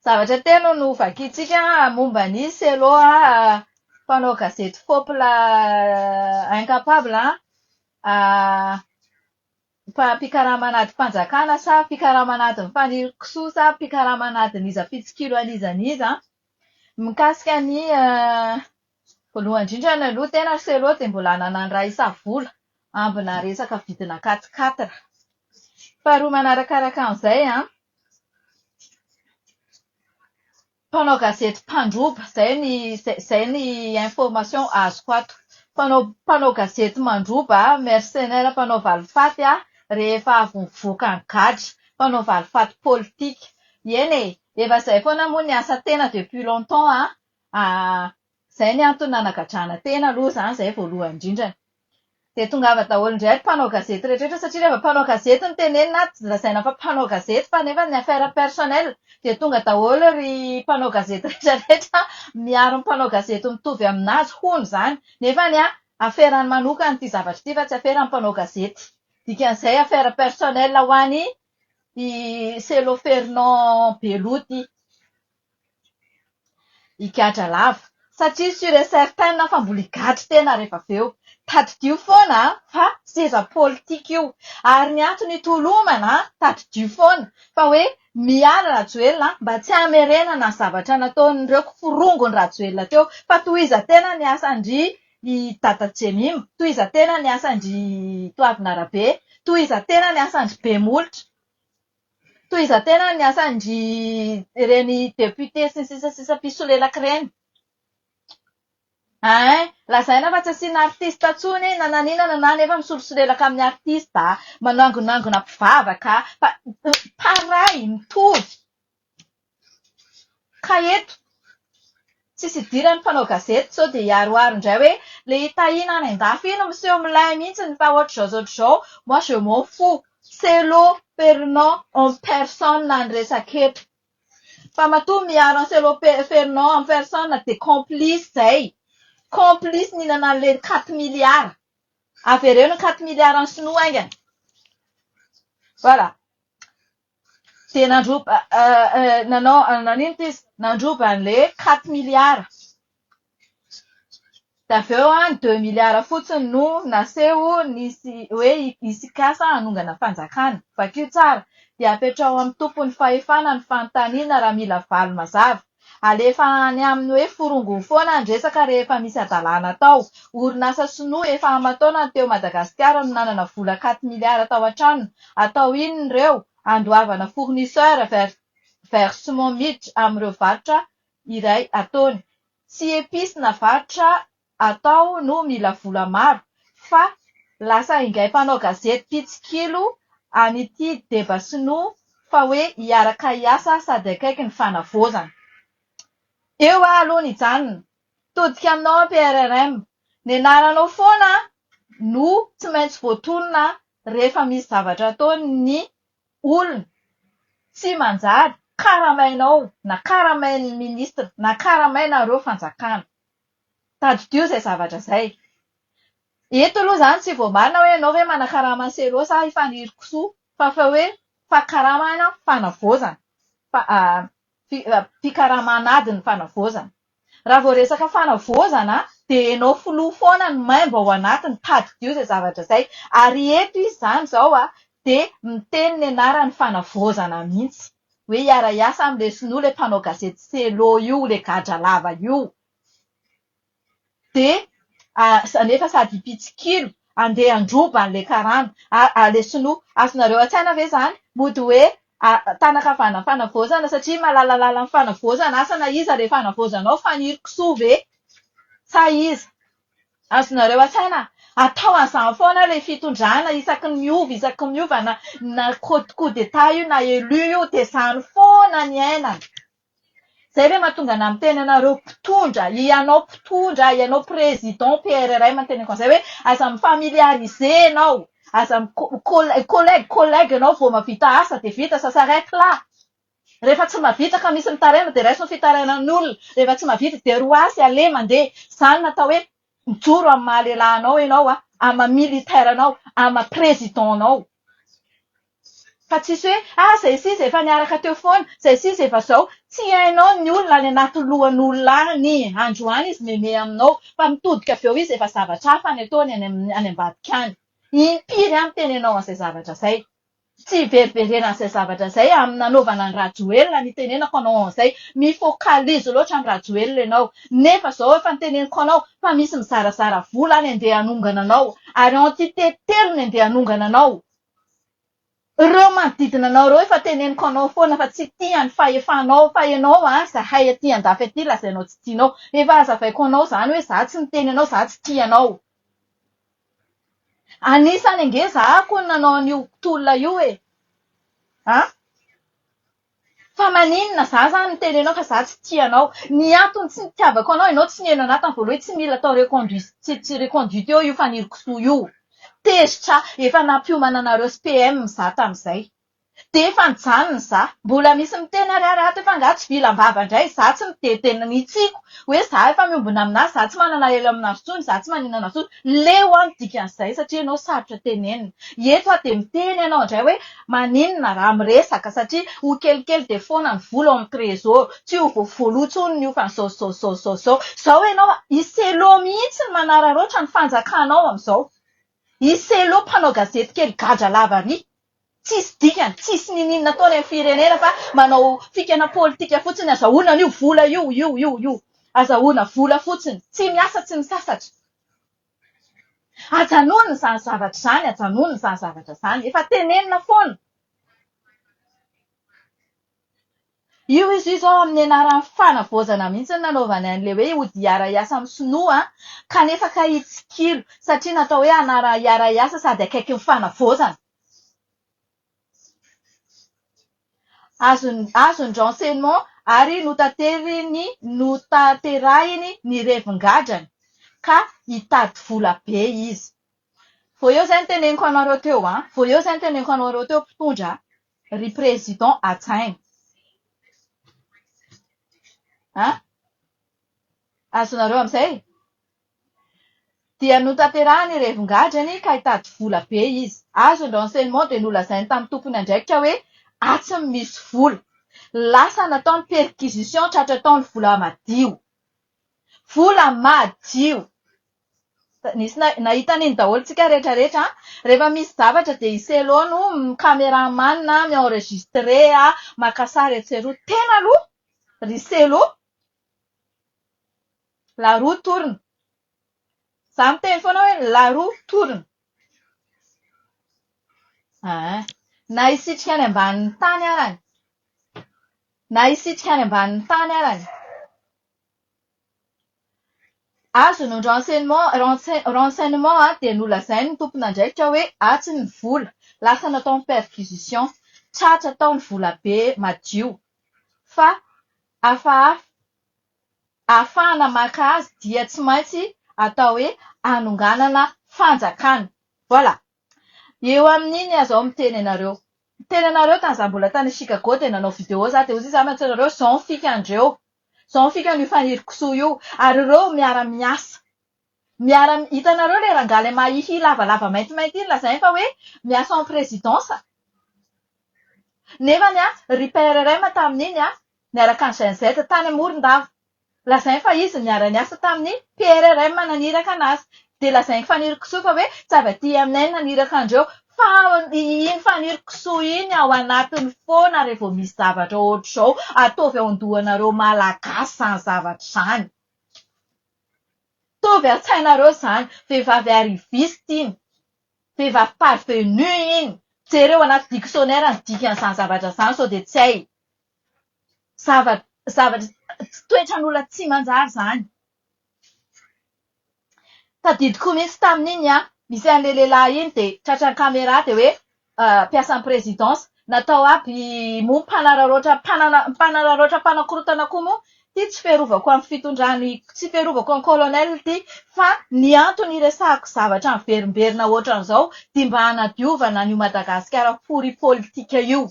Zavatra telo no vakitsika momba ny Seloa mpanao gazety Fopla incapable mpikaramanady mpanjakana sa mpikaramanady mifanirokisoa sa mpikaramanady niza fitsikilo anizaniza mikasika ny voalohany indrindra ny aloha tena Seloa dia mbola nanandray isavola ambina resaka vidina 4-4. Faharoa manarakaraka an'izay mpanao gazety mpandroba zay ny information azoko ato. Mpanao gazety mandroba mercenaire mpanao valifaty rehefa avy mivoaka ny gadra mpanao valifaty politika eny efa zay foana moa ny asa tena depuis longtemps zay ny antony nanagadrana tena aloha zany zay voalohany indrindra. Dia tongava daholo indray mpanao gazety rehetra satria rehefa mpanao gazety ny tenenina tsy lazaina fa mpanao gazety fa nefa ny affaire personnel dia tonga daholo ry mpanao gazety rehetra miaro mpanao gazety mitovy aminazy hono zany nefa ny affaire-ny manokana ity zavatra ity fa tsy affaire mpanao gazety. Dikan'izay affaire personnel ho an'ny Selo Fernand Beloty igadra lava satria sur et certain fa mbola igadra tena rehefa avy eo tadidio foana fa seza politika io ary ny antony itolomana tadidio foana fa hoe miala Rajoelina mba tsy hamerenana ny zavatra nataon'ireo kiforongony Rajoelina teo fa tohiza tena ny asandry i Dada Jemima, tohiza tena ny asandry Toavinarabe, tohiza tena ny asandry Bemolitra, tohiza tena ny asandry ireny député sy sisa mpisolelaka ireny. Lazaina fa tsy asiana artista tsony nananina na nefa misolosolelaka amin'ny artista manangonangona mpivavaka fa paray mitovy ka eto tsisy idirany mpanao gazety sao dia hiaroaro indray hoe le hitahina any an-dafy iny miseho milay mihitsy fa ohatr'izao moi je m'en fous Selo Fernand en personne ny resaka eto fa matoa miaro an Selo Fernand en personne dia complice zay. Complice ninana an'le 4 milliards. Avy ireo ny 4 milliards ny sinoa aingana. Voilà. Dia nandroba nandroba an'le 4 milliards. Dia avy eo 2 milliards fotsiny no naseho nisy hoe isikasa hanongana fanjakana. Vakio tsara dia apetrao amin'ny tompony fahefana ny fanontaniana raha mila valo mazava. Alefa any amin'ny hoe forongony foana ny resaka rehefa misy adalàna tao. Orinasa sinoa efa amataona teo Madagasikara no nanana vola 4 milliards tao an-tranony. Atao inona ireo? Andoavana fournisseur versement miditra amin'ireo varotra iray ataony. Tsy episy na varotra atao no mila vola maro fa lasa ingay mpanao gazety pitsikilo an'ity débat sinoa fa hoe hiaraka hiasa sady akaiky ny fanavozana. Eo aloha ny janona, todika aminao PRRM, ny anaranao foana no tsy maintsy voatonona rehefa misy zavatra ataony ny olona. Tsy manjary, karamainao, na karamain'ny ministra, na karamainareo fanjakana. Tadidio izay zavatra izay. Eto aloha izany tsy voamarina hoe ianao hoe manakarama Selo sa hifanirikisoa, fa hoe fakaramana fanavozana. Mpikaramanady ny fanavozana. Raha vao resaka fanavozana dia ianao filoha foana ny maimbo ao anatiny tadidio izay zavatra izay. Ary eto izy izany izao dia miteny ny anaran'ny fanavozana mihitsy. Hoe hiara hiasa amin'ilay sinoa ilay mpanao gazety Selo io, ilay gadra lava io. Dia nefa sady mpitsikilo andeha androba an'ilay karana. Ilay sinoa, azonareo an-tsaina ve izany? Mody hoe tanakavana fanavozana satria malalalala ny fanavozana asa na iza ilay fanavozanao fanirikisoa ve? Sa iza? Azonareo an-tsaina? Atao an'izany foana ilay fitondrana isaky ny miova na coup d'état io na élu io dia izany foana ny ainana. Zay ve mahatonga ana miteny anareo mpitondra, ianao président PRRM teneniko an'izay hoe aza mifamiliariser ianao, aza collègue ianao vao mahavita asa dia vita ça s'arrête là. Rehefa tsy mahavita ka misy mitaraina dia raisiny fitarainan'ny olona. Rehefa tsy mahavita dia roasy aleha mandeha. Izany natao hoe mijoro amin'ny mahalelanao ianao, ama militaire anao, ama président anao. Fa tsisy hoe zay sisa efa niaraka teo foana, zay sisa efa zao. Tsy hainao ny olona any anaty lohan'olona any. Androany izy meme aminao, fa mitodika avy eo izy efa zavatra hafa ny ataony any ambadika any. Impiry any tenenao an'izay zavatra zay. Tsy veriverena an'izay zavatra zay amin'ny nanaovana ny rajoelina ny tenenako anao an'izay. Mifokalizy loatra amin'ny rajoelina ianao. Nefa zao efa niteneniko anao fa misy mizarazara vola any andeha hanongana anao. Ary entité telo ny andeha hanongana anao. Ireo manodidina anao ireo efa teneniko anao foana fa tsy tia ny fahefanao fa ianao zahay aty andafy aty lazainao tsy tianao. Efa hazavaiko anao zany hoe za tsy miteny anao, za tsy tia anao. Anisany ange zahako nanao an'io tolona io e. Fa maninona za zany miteny anao fa za tsy tia anao. Ny antony tsy nitiavako anao, ianao tsy nihaino anahy tamin'ny voalohany, tsy mila atao tsy reconduite eo io fanirikisoa io. Tezitra efa nampiomana anareo SPM za tamin'izay. De efa nijanona za. Mbola misy miteny ariary efa nga tsy vilam-bava indray. Za tsy miteny ny tsiko hoe za efa miombona aminazy, za tsy manana elo aminazy intsony, za tsy maninana intsony. Leo any dikan'izay satria ianao sarotra tenenina. Eto aho de miteny ianao indray hoe maninona raha miresaka satria ho kelikely de foana ny vola ao amin'ny trésor. Tsy ho voavoaloa intsony io fa zao. Zao ianao iselo mihitsy ny manararoatra ny fanjakanao amin'izao. Iselo mpanao gazety kely gadra lava ary. Tsisy dikany, tsisy ninina ataony amin'ny firenena fa manao fikana politika fotsiny, azahoana an'io vola io. Azahoana vola fotsiny. Tsy miasa, tsy misasatra. Ajanonina izany zavatra izany. Efa tenenina foana. Io izy io zao amin'ny anaran'ny fanavaozana mihitsy nanaovana an'ilay hoe ody hiara-iasa amin'ny sinoa kanefa ka hitsikilo satria natao hoe anara hiara-iasa sady akaiky ny fanavaozana. Azony renseignement ary notanterahiny ny revin-gadrany ka hitady vola be izy. Vao eo zay niteneniko anareo teo mpitondra ry président Atsaina. Azonareo amin'izay? Dia notanterahiny revin-gadrany ka hitady vola be izy. Azony renseignement de nolazainy tamin'ny tompony andraikitra hoe atsy misy vola. Lasa nataony perquisition tratra ataony vola madio. Vola madio. Nisy nahita an'iny daholo tsika rehetrarehetra. Rehefa misy zavatra de iselo no caméraman mi-enregistré maka sary etseroa. Tena aloha ry selo. La roue tourne. Za miteny foana hoe la roue tourne. Na isitrika any ambanin'ny tany arany. Azony renseignement dia nolazainy ny tompon'andraikitra hoe atsy ny vola. Lasa nataony perquisition. Tratra ataony vola be madio. Fa ahafahana maka azy dia tsy maintsy atao hoe anonganana fanjakana. Voilà. Eo amin'iny azo miteny anareo. Teny anareo tany za mbola tany Chicago dia nanao vidéo za dia hozy za mantsy anareo zao ny fikandreo. Zao ny fikan'io fanirikisoa io. Ary ireo miara-miasa. Hitanareo le rangaly mahihy lavalava maintimainty iny lazainy fa hoe miasa en présidence. Nefa ry PRRM tamin'iny niaraka ny Gen Z tany Morondava. Lazainy fa izy niara-niasa tamin'ny PRRM naniraka anazy. Dia lazainy fanirikisoa fa hoe zava-ty aminay naniraka andreo. Fa iny fanirikisoa iny ao anatiny foana rehefa misy zavatra ohatr'izao ataovy ao an-dohanareo malagasy izany zavatra izany. Tovy an-tsainareo izany. Vehivavy arriviste iny. Vehivavy parvenu iny. Jereo anaty dictionnaire ny dikan'izany zavatra izany sao dia tsy hay. Zavatra toetran'olona tsy manjary izany. Tadidiko mihitsy tamin'iny misy an'ilay lehilahy iny dia tratran'ny caméra dia hoe mpiasan'ny présidence natao aby mpanararoatra mpanakorotana koa moa ty tsy fiarovako amin'ny fitondrany tsy fiarovako amin'ny colonel ty fa ny antony iresahako zavatra miverimberina ohatran'izao dia mba hanadiovana an'io Madagasikara fory politika io.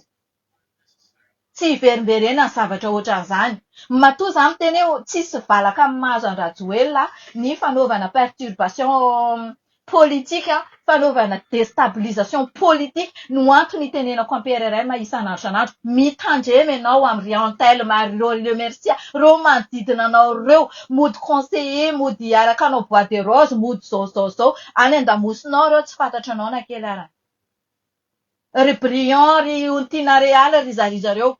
Tsy hiverimberena ny zavatra ohatran'izany. Matoa za miteny hoe tsisy valaka amin'ny mahazo an-Rajoelina ny fanaovana perturbation politika, fanaovana déstabilisation politique no antony tenenako am-PRRM isan'andro isan'andro. Mitandrema ianao amin'ny riantelle Mario Mercia, reo manodidina anao reo, mody conseiller, mody araka anao bois de rose, mody zao. Any an-damosinao reo tsy fantatranao na kely arany. Ry Briand, ry Ontina Real, ry zareo.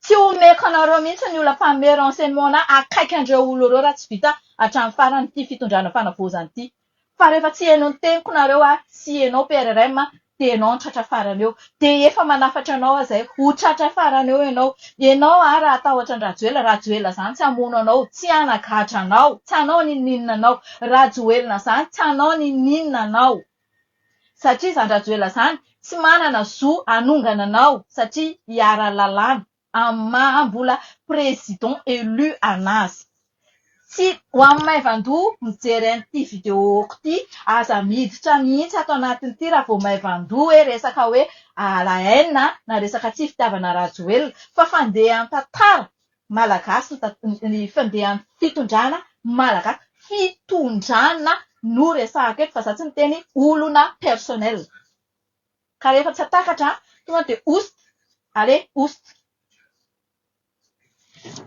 Tsy omeko anareo mihitsy ny olona mpamery renseignement na akaiky andreo olo reo raha tsy vita hatramin'ny farany ity fitondrana fanavozana ity. Fa rehefa tsy hainao ny teniko nareo tsy hainao PRRM, dia ianao ny tratra farany eo. Dia efa manafatra anao zay, ho tratra farany eo ianao. Ianao raha atahotra ny Rajoelina zany tsy hamono anao, tsy hanagatra anao, tsy hanao ninina anao. Rajoelina zany tsy hanao ninina anao. Satria zany Rajoelina zany tsy manana zo hanongana anao satria hiara lalàna amin'ny maha-mbola président élu anazy. Tsy ho amin'ny Maivandoha mijery an'ity vidéoko ity, aza miditra mihitsy ato anatin'ity raha vao Maivandoha hoe resaka hoe la haine na resaka tsy fitiavana Rajoelina, fa fandehan'ny tantara malagasy ny fandehan'ny fitondrana malagasy. Fitondrana no resahako eto fa za tsy miteny olona personnel. Ka rehefa tsy atakatra, tonga dia ost. Allez, ost.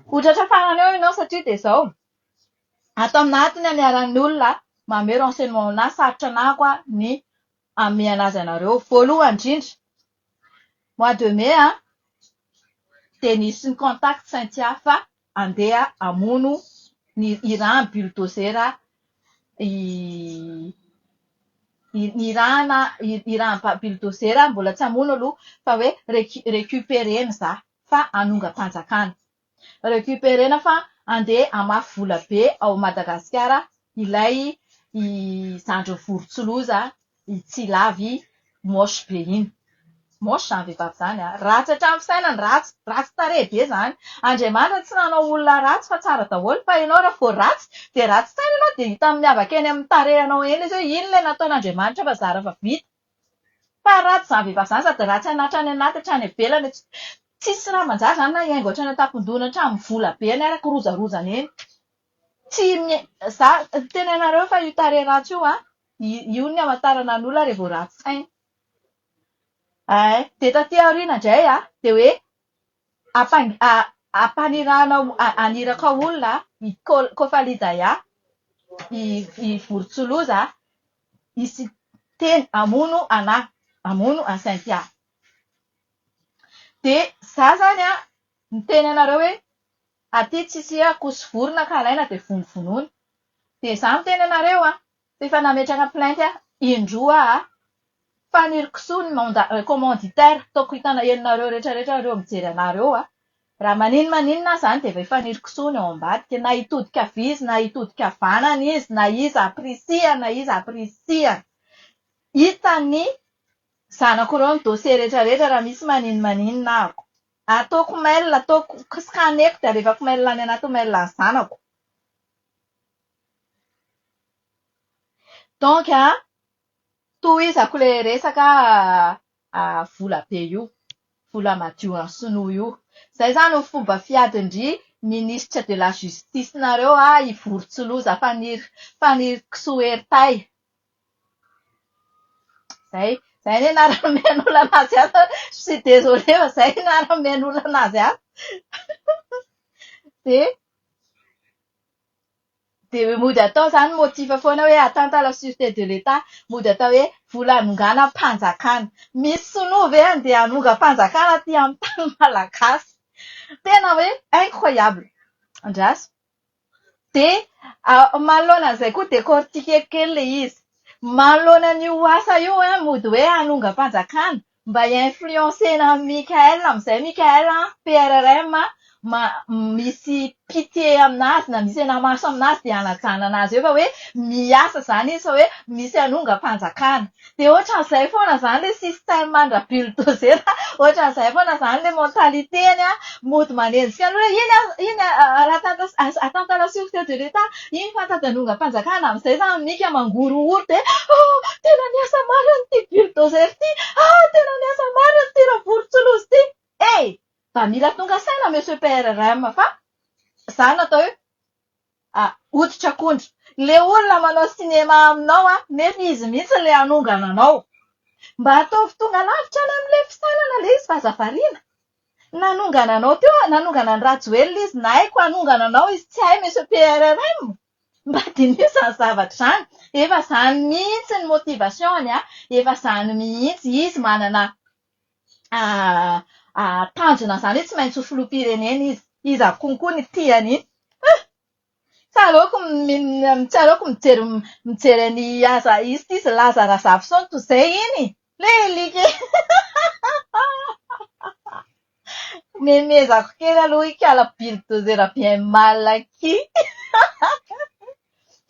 Ho tratra farany eo ianao satria dia izao. Ato aminatiny aniaran'ny olona mamehy renseignement na sarotra anako ny ame anazy anareo. Voalohany indrindra, mois de mai dia nisy ny contact Cynthia fa andeha hamono ny Iran bulldozer Iran bulldozer mbola tsy hamono aloha fa hoe récupérena za fa hanonga-panjakana. Récupérena fa andeha hamafy vola be ao Madagasikara ilay zandry vorotsiloza Tsilavy moche be iny. Moche zany vehivavy zany ratsy hatramin'ny fisainany, ratsy tarehy be zany. Andriamanitra tsy nanao olona ratsy fa tsara daholo, fa ianao raha vao ratsy dia ratsy saina ianao dia hita miavaka eny amin'ny tarehinao eny izy hoe ino ilay nataon'Andriamanitra fa zara fa vita. Fa ratsy zany vehivavy zany sady ratsy hatrany anaty hatrany ivelany, tsisy raha manjary zany na hiaingo hatrany an-tampon-doha hatramin'ny vola be ny araka rozarozany eny. Tsy za tena anareo fa io tarehy ratsy io ny hamantarana ny olona rehefa vao ratsy saina. Dia taty aoriana indray dia hoe ampanirahana aniraka olona i Kofalidaya, i vorotsiloza, isy teny hamono anahy, hamono an Cynthia. Dia za zany miteny anareo hoe aty tsisy koso vorona ka alaina dia vonovonoina. Dia za miteny anareo fa efa nametraka plainte indroa fanirikisoa ny commanditaire toko hitana heninareo rehetrarehetra reo mijery anareo raha maninona zany dia efa fanirikisoa ny ao ambadika, na hitodika avizy na hitodika havanana izy, na iza aprisihana. Hitany zanako ireo ny dossier rehetrarehetra raha misy maninona ako. Ataoko mail, ataoko scaneko dia alevako mail any anaty mail ny zanako. Donc tohizako ilay resaka vola be io, vola madio amin'ny sinoa io. Izay zany ny fomba fiadin-dry ministre de la justice nareo i vorotsiloza fanirikisoa heritay. Zay ny anarana olona anazy ato. Je suis désolé fa zay ny anarana olona anazy ato. Dia mody atao zany motifa foana hoe atteinte à la sûreté de l'État, mody atao hoe vola hanongana mpanjakana. Misy sinoa ve andeha hanonga mpanjakana aty amin'ny tany malagasy? Tena hoe incroyable. Andraso. Dia manoloana an'izay koa décortiquer kely ilay izy. Manoloana an'io asa io mody hoe hanonga mpanjakana mba influencena Mikael amin'izay Mikael PRRM misy pitié aminazy na misy enamaso aminazy dia hanajana anazy eo fa hoe miasa zany izy fa hoe misy hanonga mpanjakana. Dia ohatran'izay foana zany ilay système-mandra bulldozer, ohatran'izay foana zany ilay mentalité-ny mody manenjika an'olona iny atteinte à la sûreté de l'État, iny fantady hanonga mpanjakana amin'izay zany mika mangorohoro dia tena niasa marina ity bulldozer ity, tena niasa marina ity vorotsiloza ity. Mba mila tonga saina monsieur PRRM fa za natao hoe Hoditra akondro. Le olona manao sinema aminao nefa izy mihitsy le anongana anao. Mba ataovy tonga lavitra any amin'ilay fisainana le izy fa aza variana. Nanongana anao teo nanongana ny Rajoelina izy na haiko hanongana anao izy tsy hay misy PRRM. Mba dinio izany zavatra izany. Efa izany mihitsy ny motivationy efa izany mihitsy izy manana tanjona izany hoe tsy maintsy ho filoham-pirenena izy. Izy akonkoa ny tiany iny. Tsy aleoko mijery ny izy Lazara Zafisoa toy izay iny. Lelika. Memezako kely aloha ikala bulldozer bien mal qui.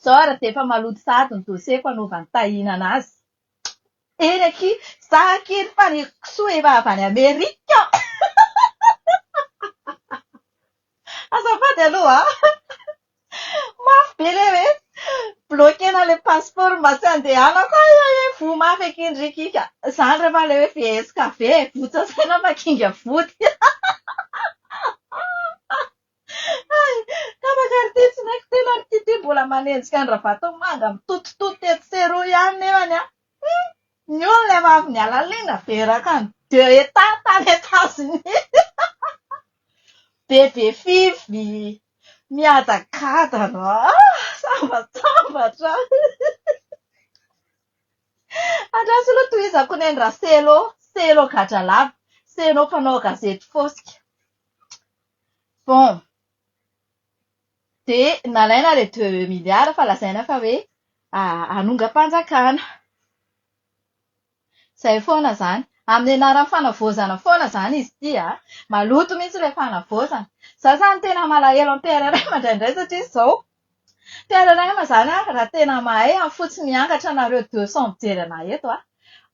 Zao ara dia efa maloto sady ny dosieko anaovany tahinana azy. Eny aky, zaho kely fa ny kisoa efa avy any Amerika. Azafady aloha mafy be le hoe bloquena le passeport mba tsy handehanako vo mafy akindrikika. Izany rehefa le hoe VSKV votsasaina fa kinga vody. Tapaka tsy naiko tena ty mbola manenjika ny Rabatomanga mitotototo teto seroa ihany nefany ny olona efa avy niala lena beraka ny 2 états tany États-Unis. Bebe fify miadakadana sambatsambatra. Andraso aloha tohizako ny andra selo gadralava selo mpanao gazety fosika. Bon dia nalaina le 2 milliards fa lazaina fa hoe anongam-panjakana. Izay foana izany. Amin'ny anaran'ny fanavoazana foana izany izy ity maloto mihitsy ilay fanavoazana. Zaho izany tena malahelo amin'ny PRRM indraindray satria izao. PRRM izany raha tena mahay amin'ny fotsy miangatra nareo 200 mijery ana eto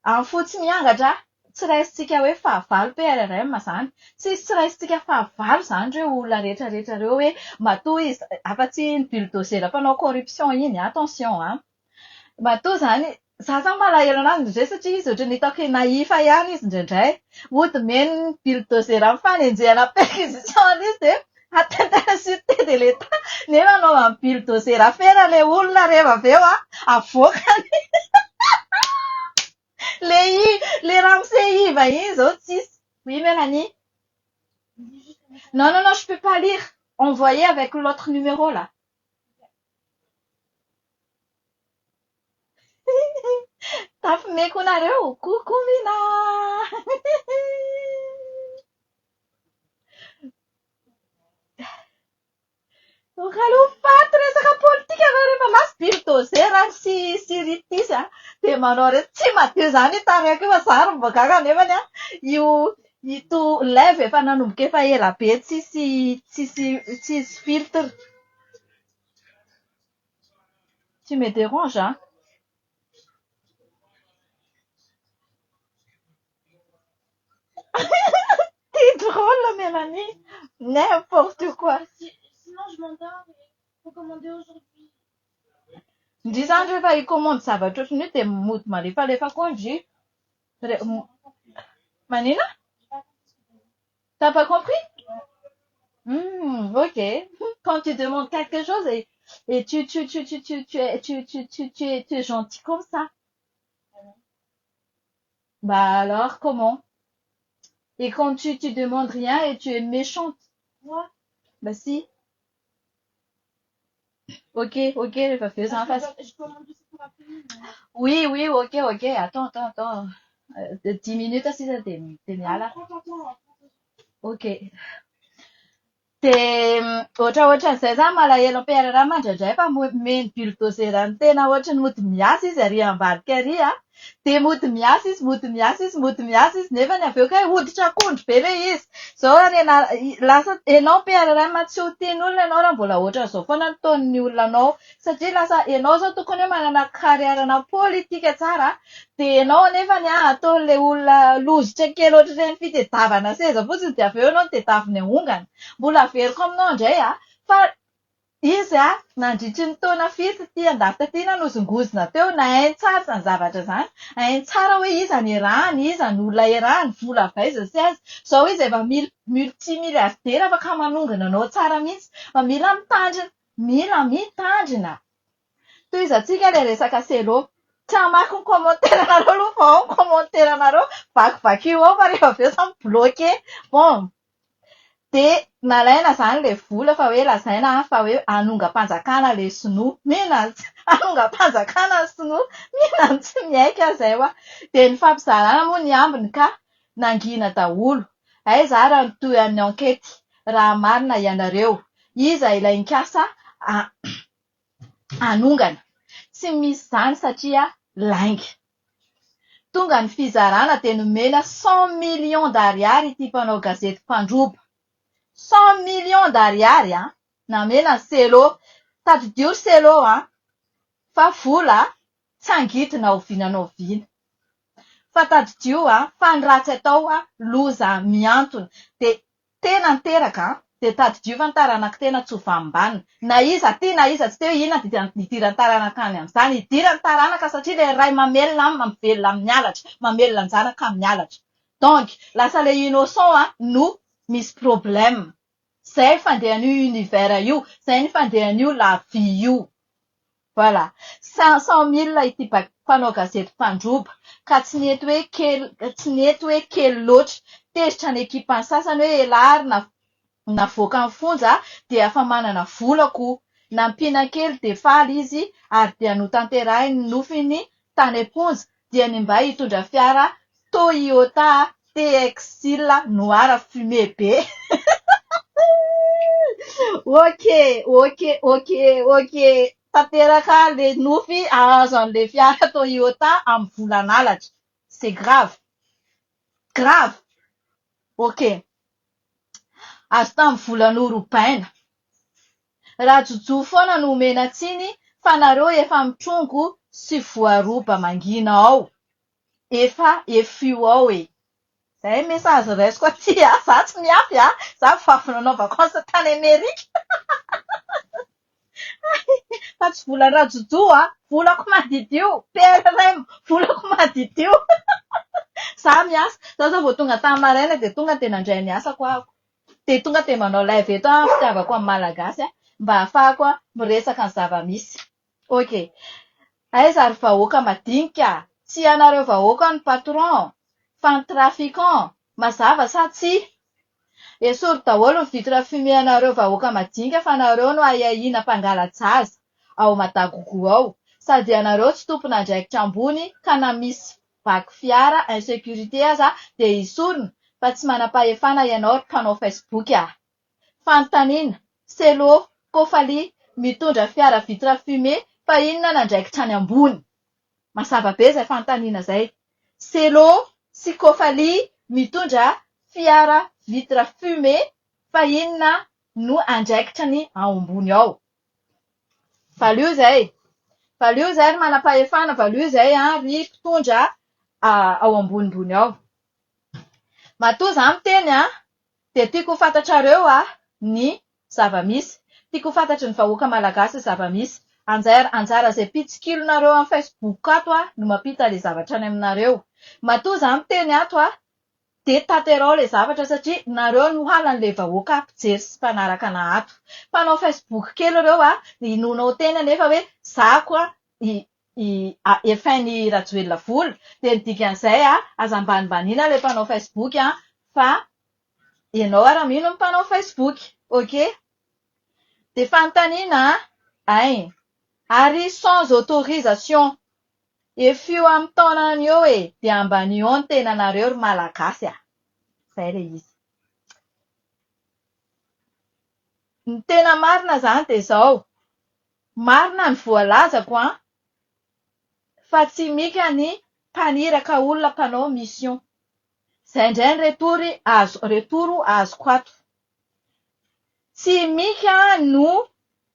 amin'ny fotsy miangatra tsy raisintsika hoe fahavalo PRRM izany. Tsy raisintsika fahavalo izany ireo olona rehetrarehetra ireo hoe matoa izy afa-tsy ny bulldozer mpanao corruption iny attention matoa izany. Zaho izany malahelo anazy indray satria izy ohatran'ny hitako naifa ihany izy indraindray. Ody meno ny bulldozer amin'ny fanenjehana perquisition izy dia atteinte à la sûreté de l'État. Nefa anao amin'ny bulldozer afera ilay olona rehefa avy eo avoakany. Le Ramsey Iva iny izao tsisy. Oui, Mélanie. Non, je peux pas lire. Envoyé avec l'autre numéro là. Tafimeko nareo kokomina. Aloha faty resaka politika ianao rehefa lasa bulldozer sy ritisy dia manao reto tsy madio izany tareko io fa zary mbogaka nefany ito live efa nanomboka efa ela be tsisy filtre. Tu me déranges T'es drôle, Mélanie. N'importe quoi. Sinon, je m'endors et il faut commander aujourd'hui. Ndry zany rehefa hicommande zavatra ohatran'io dia mody malefalefa koa ndry. Manina? T'as pas compris? Ok. Quand tu demandes quelque chose et tu es gentil comme ça. Bah alors, comment? Et quand tu demandes rien et tu es méchante? Moi? Bah si. Ok, je vais faire ça en face. Je commande aussi pour après-midi. Oui, ok. Attends. 10 minutes si ça t'es bien là. Ok. Dia ohatran'izay izany malahelo amin'ny PRRM indraindray fa meny bulldozer ny tena ohatrany mody miasa izy arỳ ambadika arỳ dia mody miasa izy nefa ny avy eo ka hoditra akondro be ilay izy. Izao lasa ianao PRRM tsy ho tian'olona ianao raha mbola ohatran'izao foana ny taon'ny olona anao satria lasa ianao izao tokony hoe manana karièrana politika tsara dia ianao anefany ataon'ilay olona lozitra kely ohatr'ireny fitadiavana seza fotsiny dia avy eo ianao no tadiaviny ahongana. Mbola averiko aminao indray fa izy nandritry ny taona fito ty andafy taty nanozongozona teo nahainy tsara izany zavatra izany. Hainy tsara hoe iza ny erahany, iza ny olona erahany, vola avaiza sy azy. Izao izy efa multimilliardaire afaka manongana anao tsara mihitsy. Fa mila mitandrina. mila mitandrina. Toy izy atsika le resaka selo. Tsy hamaky ny commentaire-nareo aloha fa ao ny commentaire-nareo vakivaky io ao fa rehefa avy eo samy bloqué. Bon. De nalaina zany le vola fa hoe lazaina fa hoe anonga-panjakana le sinoa. Mihina anonga-panjakana ny sinoa. Mihina tsy miaika zay hoa. De ny fampizarana moa ny ambiny ka nangina daholo. Aiza raha toy amin'ny ankety. Raha marina ianareo. Iza ilay nikasa anongana. Tsy misy zany satria lainga. Tonga ny fizarana de nomena 100 millions d'ariary ity mpanao gazety mpandroba. 100 millions d'ariary namena selo. Tadidio selo fa vola tsy angidina ovinanao vina. Fa tadidio fa ny ratsy atao loza miantona. De tena niteraka de tadidio fa ny taranaka tena tsy hovambanina. Na iza ty na iza tsy teo inona nidiran'ny taranaka any amin'izany. Idiran'ny taranaka satria le ray mamelona mamelona amin'ny alatra. Mamelona ny zanaka amin'ny alatra. Donc, lasa le innocent no misy problème. Zay fandehan'io univers io. Zay ny fandehan'io la vie io. Voilà. 500 000 ity mpanao gazety mpandroba. Ka tsy nety hoe kely loatra. Tezitra ny ekipany sasany hoe elary navoaka ny fonja de afa manana volako. Nampiana-kely de faly izy ary dia notanterahiny nofiny tany am-ponja dia nimba hitondra fiara Toyota TX noir fumé be. Ok. Tanteraka le nofy ahazo an'le fiara Toyota amin'ny volan'alatra. C'est grave. Grave. Ok. Azo tamin'ny volan'orobaina. Raha jojo foana no omena tsiny fa nareo efa mitrongo sy voaroba mangina ao. Efa efio ao e. Zay message raisiko aty za tsy miafy za vavy nanao vacances tany Amerika. Fa tsy vola raha jojo volako madidio. PRM volako madidio. Za miasa. Za vao tonga tany maraina de tonga de nandray ny asako ako. De tonga de manao live eto fitiavako amin'ny malagasy mba ahafahako miresaka ny zava-misy. Ok. Aiza ry vahoaka madinika. Tsy anareo vahoaka ny patron fa ny trafiquant. Mazava sa tsy? Esory daholo ny vitre fumé anareo vahoaka madinika fa nareo no aiaina mpangala-jaza ao Madagogo ao. Sady anareo tsy tompona andraikitra ambony ka na misy vaky fiara insécurité aza de isorina fa tsy manam-pahefana ianao mpanao Facebook Fanontaniana, selo, kofaly, mitondra fiara vitre fumé fa inona nandraikitra any ambony. Mazava be zay fanontaniana zay. Selo sy kofaly mitondra fiara vitre fumé fa inona no andraikitra ny ao ambony ao. Valio zay ry manam-pahefana, valio zay ry mpitondra ao ambonimbony ao. Matoa za miteny de tiako ho fantatrareo ny zava-misy. Tiako ho fantatry ny vahoaka malagasy zava-misy. Anjara zay pitsikilonareo amin'ny Facebook ato no mampita le zavatra any aminareo. Matoa za miteny ato de tanterao le zavatra satria nareo no halan'le vahoaka mpijery sy mpanaraka ana ato. Mpanao Facebook kely reo inonao tena nefa hoe zako efainy Rajoelina vola de ny dikan'izay aza ambanimbaniana le mpanao Facebook fa ianao raha mino mpanao Facebook. Ok. De fanontaniana ary sans autorisation. Efio amin'ny taonany eo de ambany eo ny tenanareo ry malagasy Zay le izy. Ny tena marina zany de zao. Marina ny voalazako fa tsy mika ny mpaniraka olona mpanao mission. Zay indray ny retoro azoko ato. Tsy mika no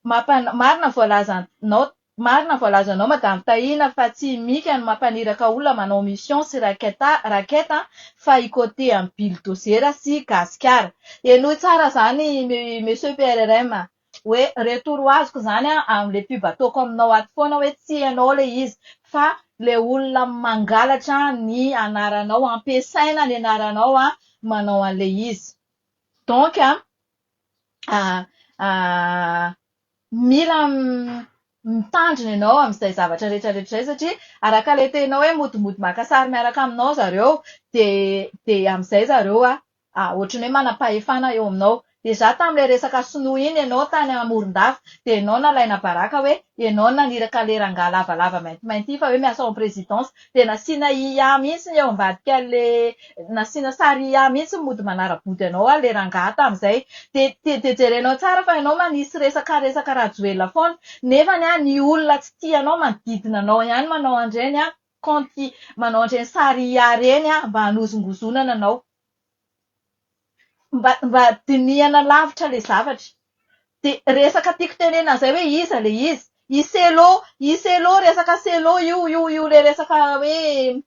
marina voalazanao madame Tahina fa tsy mika no mampaniraka olona manao mission sy raketa fa ikoté amin'ny bulldozer sy gasikara. Enoy tsara zany monsieur PRRM hoe retoro azoko zany am'le pub ataoko aminao ato foana hoe tsy ianao le izy fa le olona mangalatra ny anaranao, ampiasaina ny anaranao manao an'le izy. Donc mila mitandrina ianao amin'izay zavatra rehetrarehetra izay satria araka ilay tenao hoe modomody maka sary miaraka aminao zareo de amin'izay zareo ohatran'ny hoe manam-pahefana eo aminao. De za tamin'ilay resaka sinoa iny ianao tany Morondava de ianao nalaina baraka hoe ianao naniraka le rangahy lavalava maintimainty fa hoe miasa en présidence de nasiana IA mihitsy eo ambadika le nasiana sary IA mihitsy mody manara-body anao le rangahy tamin'izay de jerenao tsara fa ianao manisy resaka rajoelina foana nefany ny olona tsy tianao manodidina anao ihany manao andreny compte manao andreny sary IA reny mba hanozongozonana anao mba dinihana lavitra le zavatra. De resaka tiako tenena zay hoe iza le izy. Iselo resaka selo io le resaka hoe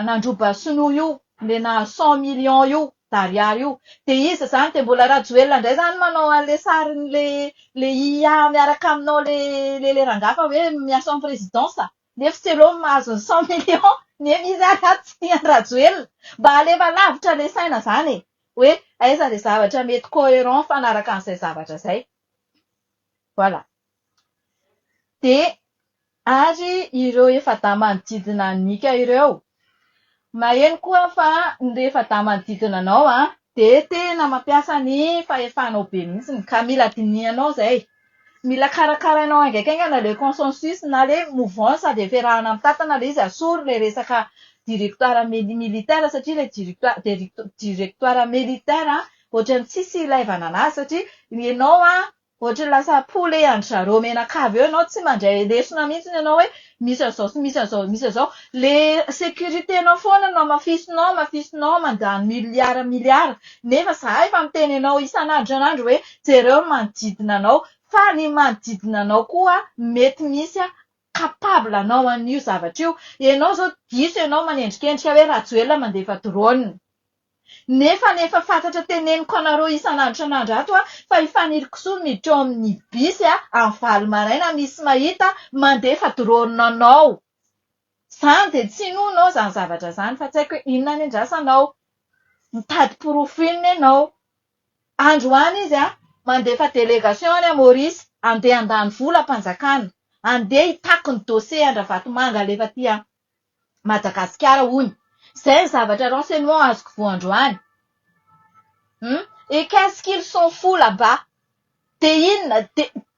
nandroba sinoa io le na 100 millions io d'ariary io. De izy zany de mbola rajoelina indray zany manao an'le sarin'le IA miaraka aminao le rangafa hoe miasa en présidence. Nefa selo mahazo 100 millions nefa izy tsy tiany rajoelina. Mba alefa lavitra le saina zany hoe aiza le zavatra mety cohérent fanaraka an'izay zavatra zay. Voilà. De ary ireo efa-dà manodidina anika ireo. Maheno koa fa rehefa dà manodidina anao de tena mampiasa ny fahefanao be mihitsy ka mila dinihanao zay. Mila karakarainao haingaikaingana le consensus na le mouvance sady ampiarahana amin'ny tatana le izy asoro le resaka directoire militaire satria le directoire militaire ohatrany tsisy ilaivana anazy satria ianao ohatrany lasa poulet andry zareo menakavy eo ianao tsy mandray lesona mihitsy ianao hoe misy an'izao sy misy an'izao le sécuriténao foana no mafisinao mandany miliara nefa za efa miteny ianao isan'andro hoe jereo manodidina anao fa ny manodidina anao koa mety misy capable anao an'io zavatra io. Ianao zao diso ianao manendrikendrika hoe rajoelina mandefa drone. Nefa fantatra teneniko anareo isan'andro ato fa hifanirikisoa miditra eo amin'ny bus amin'ny valo maraina misy mahita mandefa drone anao. Zany de tsy noanao zany zavatra zany fa tsy haiko hoe inona ny andrasanao. Mitady porofilina ianao. Androany izy mandefa délégation any Maurice andeha andany vola mpanjakana. Andeha hitako ny dossier Andravatomanga le efa tia Madagasikara hony. Zay ny zavatra renseignement azoko voandroany. Et qu'est-ce qu'ils sont fous là-bas? De inona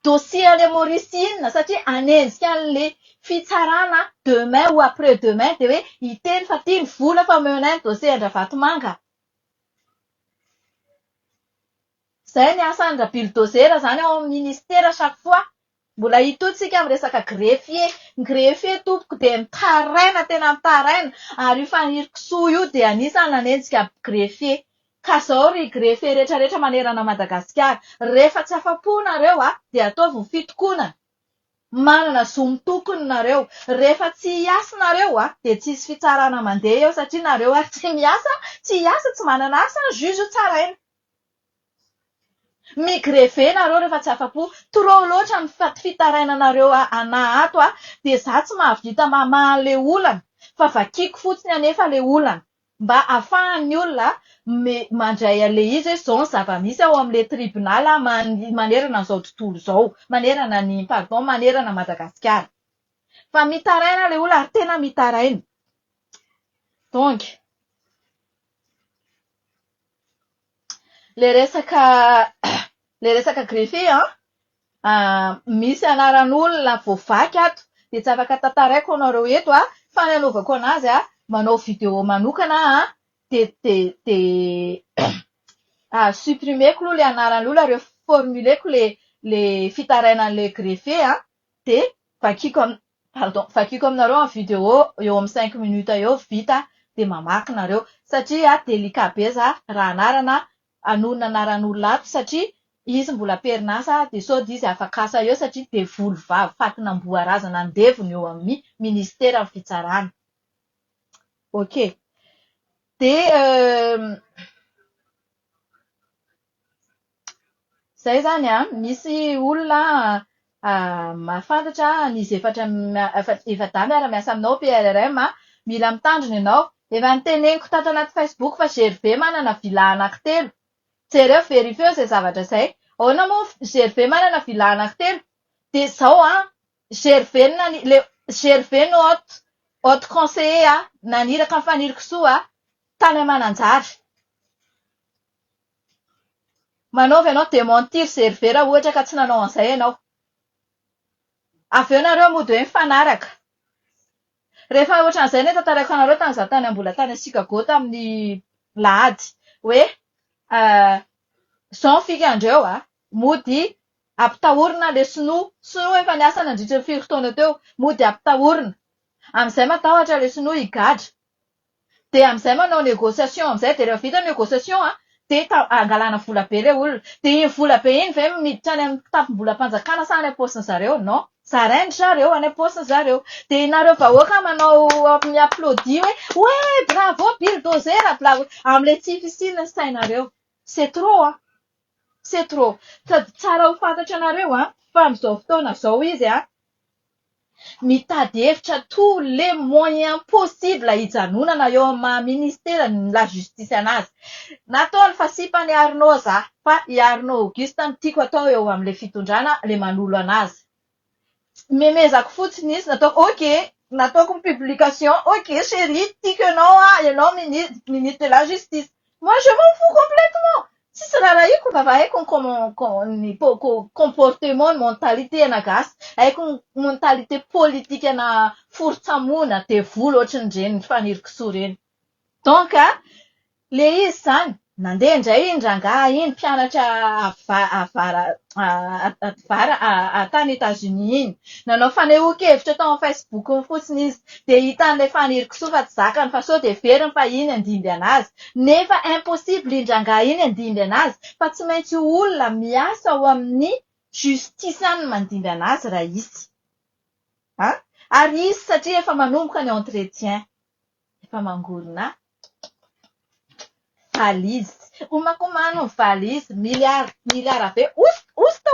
dossier any Maurice inona satria anenjika an'le fitsarana demain ou après demain de hoe hiteny fa tia ny vola fa meonay ny dossier Andravatomanga. Zay ny asan'ny rabilodozera zany ao amin'ny ministère chaque fois. Mbola hitotsika amin'ny resaka greffier. Ny greffier tompoko de mitaraina tena mitaraina ary io fanirikisoa io de anisany nanenjika greffier. Ka zao ry greffier rehetrarehetra manerana Madagasikara rehefa tsy afa-po nareo de ataovy fitokonana. Manana zo mitokony nareo. Rehefa tsy hiasa nareo de tsisy fitsarana mandeha eo satria nareo tsy miasa, tsy manana asa ny juge tsaraina. Migreve nareo rehefa tsy afa-po, trop loatra ny fitarainanareo ana ato de za tsy mahavita mamaha le olana fa vakiako fotsiny anefa le olana mba ahafahan'ny olona mandray an'le izy hoe zao ny zava-misy ao amin'le tribunal manerana an'izao tontolo izao, manerana Madagasikara. Fa mitaraina le olona ary tena mitaraina. Donc le resaka greffier misy anaran'olona voavaky ato de tsy afaka tantaraiko anareo eto fa ny anaovako anazy manao vidéo manokana de supprimeko aloha le anaran'olona ary formuleko le fitarainan'le greffier de vakiako aminareo amin'ny vidéo eo amin'ny 5 minutes eo vita de mamaky nareo satria délicat be za raha anarana anonona anaran'olona ato satria izy mbola perinasa de sao izy afaka asa eo satria de voly vavy fatinam-boarazana andevony eo amin'ny ministère fitsarana. Ok. De zay zany misy olona mahafantatra n'izy efa-dà miara-miasa aminao PRRM mila mitandrina ianao. Efa niteneniko tato anaty Facebook fa GRV manana vila anankitelo. Jereo verifio zay zavatra zay. Ahoana moa GRV manana villa anankitelo. De zao GRV le GRV no haute conseiller naniraka amin'ny fanirikisoa tany Mananjary. Manaovy ianao démentir GRV raha ohatra ka tsy nanao an'izay ianao. Avy eo nareo mody hoe mifanaraka. Rehefa ohatran'izay ne tantarako anareo tamin'izaho tany mbola tany Chicago tamin'ny lahady hoe zao fika andreo mody ampitahorina le sinoa efa niasa nandritra ny 5 taona teo, mody ampitahorina. Amin'izay matahotra le sinoa higadra. De amin'izay manao négociation amin'izay de rehefa vita négociation de angalana vola be le olona. De iny vola be iny ve miditra any amin'ny tapim-bolam-panjakana sa any am-paosiny zareo? Non. Zarainy zareo any am-paosiny zareo. De nareo vahoaka manao mi-applaudit hoe ouais bravo bulldozer amin'ilay tsy fisiny ny sainareo. C'est trop c'est trop. Sady tsara ho fantatra anareo fa amin'izao fotoana izao izy mitady hevitra tous les moyens possibles hijanonana eo amin'ny maha-ministère la justice anazy. Nataony fa sipany Arnaud fa i Arnaud Auguste no tiako atao eo amin'ilay fitondrana le manolo anazy. Memezako fotsiny izy nataoko ny publication. Ok chérie, tiako ianao ministre de la justice. Moi je m'en fous complètement. Tsisy raha iko mba haiko ny comportement, mentalité ana gasy, haiko ny mentalité politique ana forotsamona devolo ohatran'ireny fanirikisoa reny. Donc le izy zany nandeha indray iny rangahy iny mpianatra tany États-Unis iny. Nanao fanehoan-kevitra tao amin'ny Facebook fotsiny izy. De hitan'ilay fanirikisoa fa tsy zakany fa sao de veriny fa iny andimby anazy. Nefa impossible iny rangahy iny andimby anazy fa tsy maintsy olona miasa ao amin'ny justice any mandimby anazy raha izy. Ary izy satria efa manomboka ny entretien. Efa mangorona. Valizy. Omakomano ny valizy, miliara be. Osta.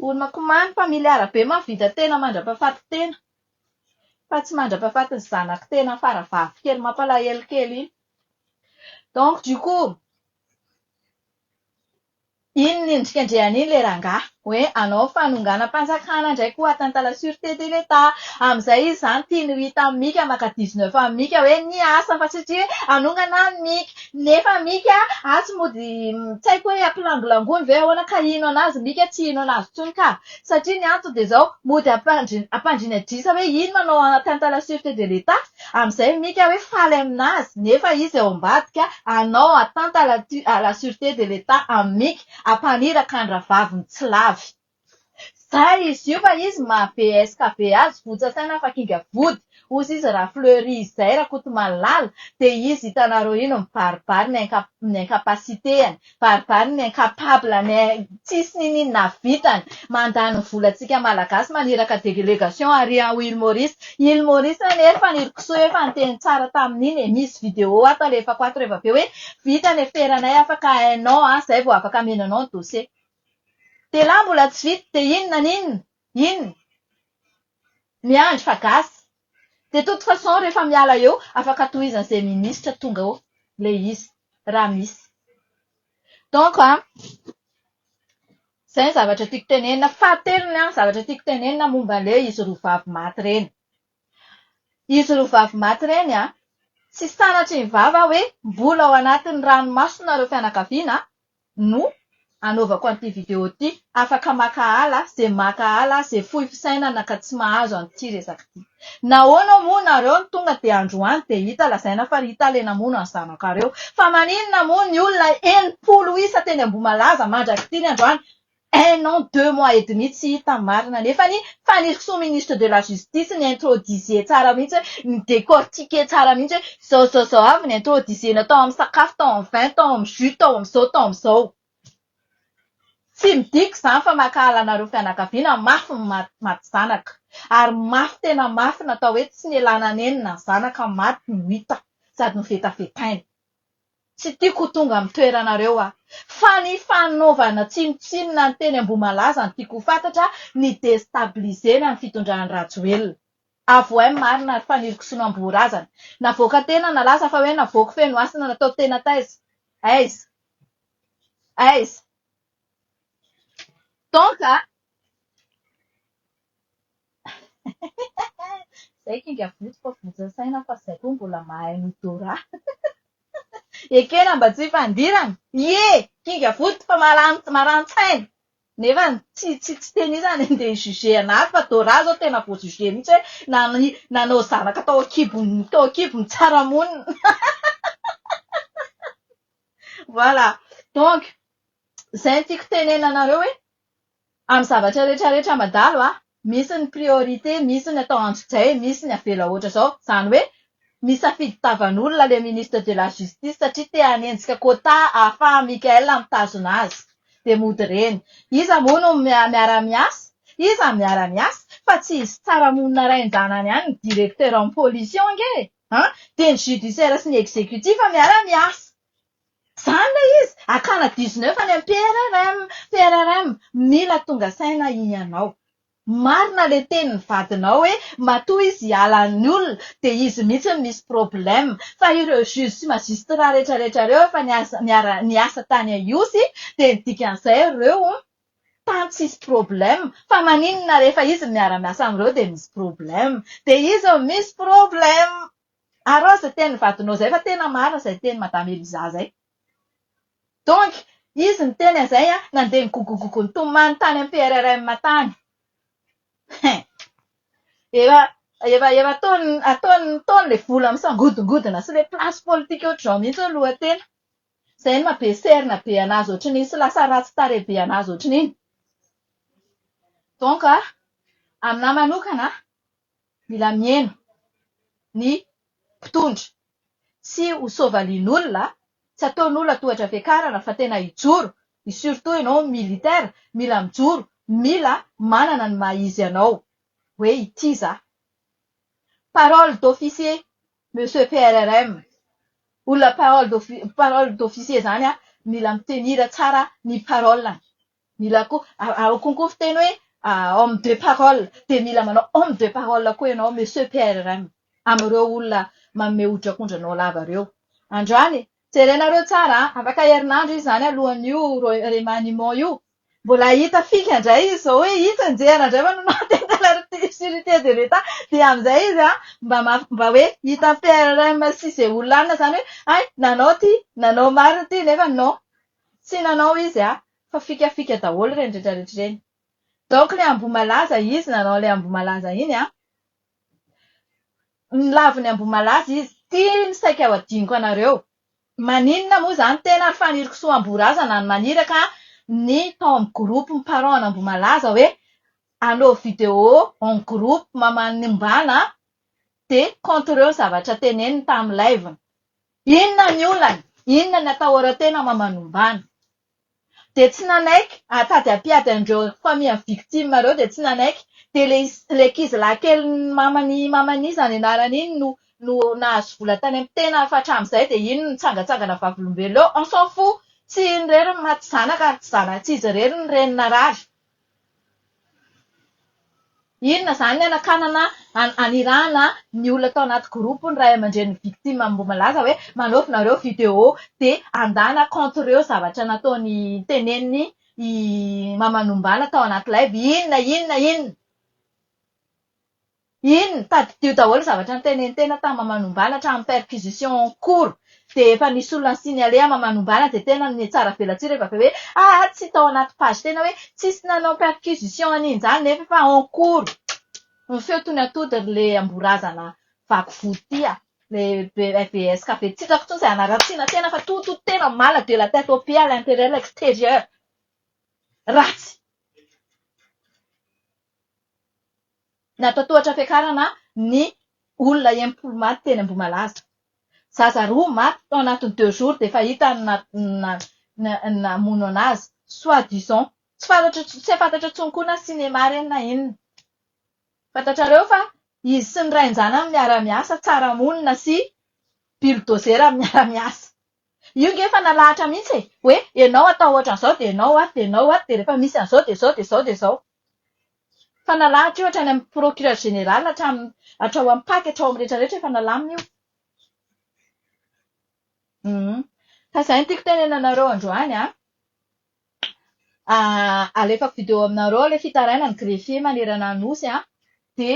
Omakomano fa miliara be mavita tena mandra-pahafaty tena. Fa tsy mandra-pahafaty ny zanaka tena faravavy kely mampalahelo kely iny. Donc du coup, iny nindrikandrehan'iny le rangahy hoe anao fanonganam-panjakana ndraiky ho atteinte à la sûreté de l'État. Amin'izay izy zany tiany ho hita amin'ny Mika maka 19 ans Mika hoe niasa fa satria anongana ny Mika. Nefa Mika tsy mody tsy haiko hoe ampilangolangony ve ahoana ka ino anazy Mika tsy ino anazy tsony ka. Satria ny antony de zao mody ampandrina drisa hoe ino manao atteinte à la sûreté de l'État. Amin'izay Mika hoe faly aminazy. Nefa izy ao ambadika anao atteinte à la sûreté de l'État amin'ny Mika. Ampaniraka ny ravaviny tsy lavy. Zay izy io fa izy maha-VSKV azy votsasaina fa kinga vody. Ozy izy raha fleury izay raha koto malala. De izy hitanareo ino mibaribary ny incapacité-any. Baribary ny incapable tsisy ninina vitany. Mandany volantsika malagasy maniraka délégation ary Will Maurice. Will Maurice nefa nirikisoa efa niteny tsara tamin'iny misy vidéo atalefako ato rehefa be hoe vita ny feranay afaka hainao zay vao afaka amenanao ny dossier. De la mbola tsy vita de inona? Miandry fa gasy. De toute façon rehefa miala eo afaka tohizan'izay ministra tonga ao le izy raha misy. Donc zay zavatra tiako tenenina fahatelony zavatra tiako tenenina momba an'ilay izy roa vavy maty reny. Izy roa vavy maty reny tsy sanatry ny vava hoe mbola ao anatin'ny ranomasina nareo fianakaviana no anaovako an'ity vidéo ity. Afaka maka ala zay fohy fisainana ka tsy mahazo an'ity resaka ity. Nahoana moa nareo ny tonga de androany de hita lazaina fa hita lena moa ny zanakareo. Fa maninona moa ny olona 80 isa teny Ambohimalaza mandrak'ity ny androany 1 an 2 mois et demi tsy hita marina. Nefa ny fanirikisoa ministre de la justice ny introduisé tsara mihitsy ny décortiqué tsara mihitsy zao avy ny introduisé tao amin'ny sakafo, tao amin'ny vin, tao amin'ny jus, tao amin'izao. Tsy midiko zany fa maka alanareo fianakaviana mafy ny maty zanaka. Ary mafy tena mafy natao hoe tsy nialana nenina ny zanaka maty no hita sady novetavetaina. Tsy tiako tonga amin'ny toeranareo fa ny fanaovana tsinotsinona ny teny Ambohimalaza ny tiako fantatra ny déstabiliser ny fitondrany Rajoelina. Avohay marina ary fanirikisoana amborazana. Navoaka tena nalaza fa hoe navoaka feno asina natao tena taiza. Aiza. Donc, izay kinga voto fa vojasaina fa izay koa mbola mahay mitora. Ekena mba tsy hifandirana. Kinga voto fa marantsaina. Nefa tsy tenisany andeha juger anazy fa Dora zao tena vao juger mihitsy hoe nanao zanaka tao akibony tsaramonina. Voilà. Donc, izay tiako tenena anareo hoe amin'ny zavatra rehetrarehetra mandalo misy ny priorité, misy ny atao anjojay, misy ny avela ohatra zao. Izany hoe misafidy tavan'olona le ministre de la justice satria te hanenjika quota ahafaha Mikaela mitazona azy. Dia mody reny. Iza moa no miara-miasa? Iza miara-miasa? Fa tsy izy tsaramonina Rainjanany ihany ny directeur en police nge. Dia ny judiciaire sy ny exécutif miara-miasa. Zany le izy. Akana 19 any amin'ny PRRM mila tonga saina ianao. Marina le tenin'ny vadinao hoe matoa izy hiala ny olona dia izy mihitsy misy problème. Fa ireo juge sy magistrat rehetrarehetra ireo efa niasa tany Iosy dia ny dikan'izay ireo tany tsisy problème. Fa maninona rehefa izy miara-miasa amin'ireo dia misy problème. Dia izy misy problème. Arao izay tenin'ny vadinao izay fa tena marina izay teny Madame Eliza izay. Donc, izy ny teny an'izay nandeha nigogogogo ny tomany tany amin'ny PRRM tany. Efa ataony le vola misangodingodina sy le place politique ohatr'izao mihitsy ny lohateny. Izay no maha beserina be anazy ohatran'iny sy lasa ratsy tarehy be anazy ohatran'iny. Donc, aminahy manokana, mila mihaino ny mpitondra. Tsy ho sôvalin'olona, tsy ataon'olona tohatra fiakarana fa tena hijoro. Surtout ianao militaire, mila mijoro, mila manana ny maha izy anao. Hoe ity za. Parole d'officier, monsieur PRRM. Olona parole d'officier zany mila mitenira tsara ny parole. Mila koa, ao konkoa fiteny hoe homme de parole. Dia mila manao homme de parole koa ianao, monsieur PRRM. Amin'ireo olona manome hodrakondranao lava ireo. Androany, jerenareo tsara, afaka herinandro izy zany alohan'io remaniement io. Mbola hita fika indray izy zao hoe hita anjehana indray fa nanao sûreté de l'État. Dia amin'izay izy mba hoe hita PRRM sy izay olona zany hoe nanao marina ty nefa non. Tsy nanao izy fa fikafika daholo ireny rehetrarehetra ireny. Donc le Ambomalaza izy nanao le Ambomalaza iny nilaviny Ambomalaza izy tia ny saika ao adiniko anareo. Maninona moa zany tena faniriko soa Amborazana ny maniraka ny tao amin'ny groupe ny parent Ambomalaza hoe aleo vidéo en groupe mamanimbana dia contre ireo zavatra teneniny tamin'ny live. Inona ny olany? Inona ny atahorantena mamanombana? Dia tsy nanaiky atady ampiady an'ireo famille victime ireo dia tsy nanaiky. Dia le kizilahy kely mamany izany anarany iny no nahazo vola tany amin'ny tena fa hatramin'izay dia iny no nitsangatsangana vavolombelona eo. On s'en fout. Tsy iny irery ny maty zanaka ary tsy tsy izy irery ny renina rary. Inona izany ny anakanana anirahana ny olona tao anaty groupe ny ray aman-dren'ny victime Ambomalaza hoe manaovinareo vidéo dia andana contre ireo zavatra nataony teneniny mamanombana tao anaty live. Inona? Tadidio daholo zavatra niteneny tena tamin'ny mamanombana hatramin'ny perquisition en cours. Dia efa nisy olona signalé mamanombana dia tena ny tsara velatsiry rehefa hoe tsy tao anaty page tena hoe tsisy nanao perquisition an'iny zany nefa fa en cours. Ny feo tony atodin'le Amborazana vaky vody le BVS ka be tsitako intsony izay anaratsiana tena fa toto tena mala de la tête aux pieds à l'intérieur à l'extérieur. Ratsy. Natao tohatra fiakarana ny olona enimpolo maty teny Ambomalaza. Zaza roa maty tao anatin'ny 2 jours dia efa hita namono anazy. Soi-disant. Tsy fantatra intsony koa na cinéma ireny na inona. Fantatrareo fa izy sy ny Rainjana miara-miasa, tsaramonina sy bulldozer miara-miasa. Io nge efa nalahatra mihitsy hoe ianao atao ohatran'izao dia ianao dia rehefa misy an'izao dia izao. Fa nalahatra io hatrany amin'ny procureur général hatrao amin'ny paky hatrao amin'ny rehetrarehetra efa nalamina io. Ka izay no tiako tenena anareo androany alefako video aminareo ilay fitarainana grefie manerana ny nosy de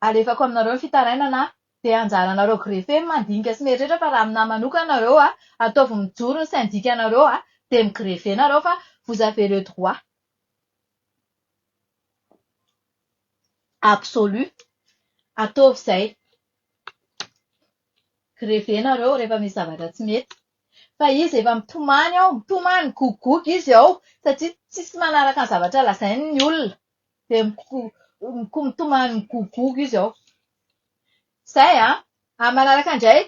alefako aminareo ny fitarainana de anjaranareo grefie mandinika sy mieritreritra fa raha aminahy manokana nareo ataovy mijoro ny syndicanareo de migrefie nareo fa vous avez le droit absolu ataovy izay grefie nareo rehefa misy zavatra tsy mety fa izy efa mitomany ao mitomany gogogo izy ao satria tsisy manaraka ny zavatra lazainy ny olona de mitomany gogogo izy ao zay manaraka indray